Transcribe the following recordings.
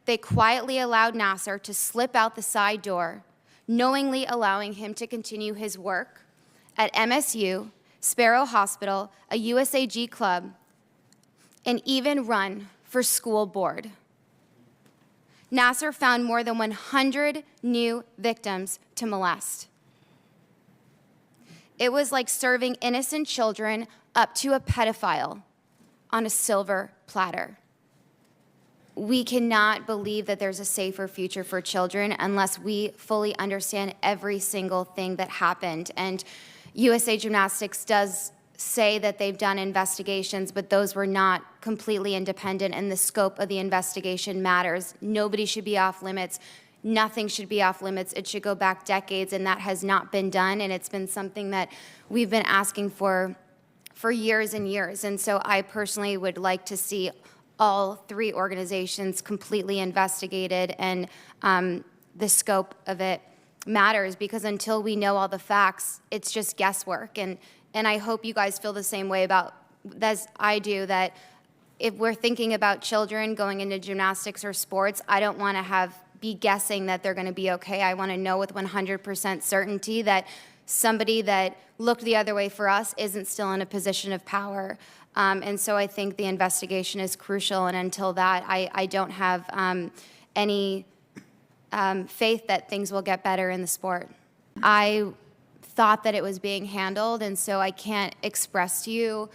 they quietly allowed Nassar to slip out the side door, knowingly allowing him to continue his work at MSU, Sparrow Hospital, a USAG club, and even run for school board. Nassar found more than 100 new victims to molest. It was like serving innocent children up to a pedophile on a silver platter. We cannot believe that there's a safer future for children unless we fully understand every single thing that happened. And USA Gymnastics does say that they've done investigations, but those were not completely independent, and the scope of the investigation matters. Nobody should be off limits. Nothing should be off limits. It should go back decades, and that has not been done, and it's been something that we've been asking for years and years. And so I personally would like to see all three organizations completely investigated, and the scope of it matters, because until we know all the facts, it's just guesswork. And I hope you guys feel the same way about, as I do, that if we're thinking about children going into gymnastics or sports, I don't want to be guessing that they're going to be okay. I want to know with 100% certainty that somebody that looked the other way for us isn't still in a position of power. And so I think the investigation is crucial, and until that, I don't have any faith that things will get better in the sport. I thought that it was being handled, and so I can't express to you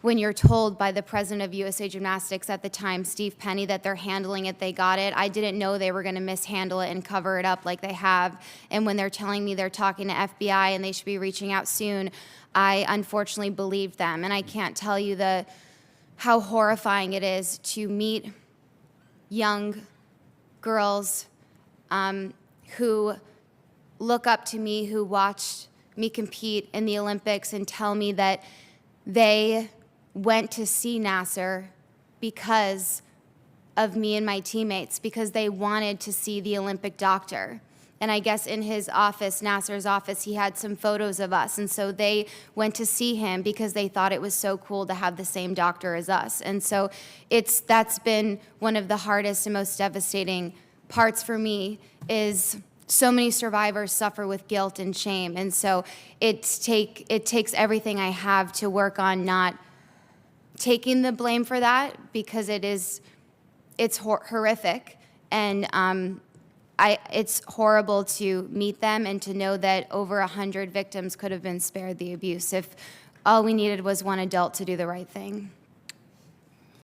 when you're told by the president of USA Gymnastics at the time, Steve Penny, that they're handling it, they got it. I didn't know they were going to mishandle it and cover it up like they have. And when they're telling me they're talking to FBI and they should be reaching out soon, I unfortunately believed them. And I can't tell you how horrifying it is to meet young girls who look up to me, who watched me compete in the Olympics, and tell me that they went to see Nassar because of me and my teammates, because they wanted to see the Olympic doctor. And I guess in his office, Nassar's office, he had some photos of us. And so they went to see him because they thought it was so cool to have the same doctor as us. And so that's been one of the hardest and most devastating parts for me, is so many survivors suffer with guilt and shame. And so it takes everything I have to work on not taking the blame for that, because it's horrific. And it's horrible to meet them and to know that over 100 victims could have been spared the abuse if all we needed was one adult to do the right thing.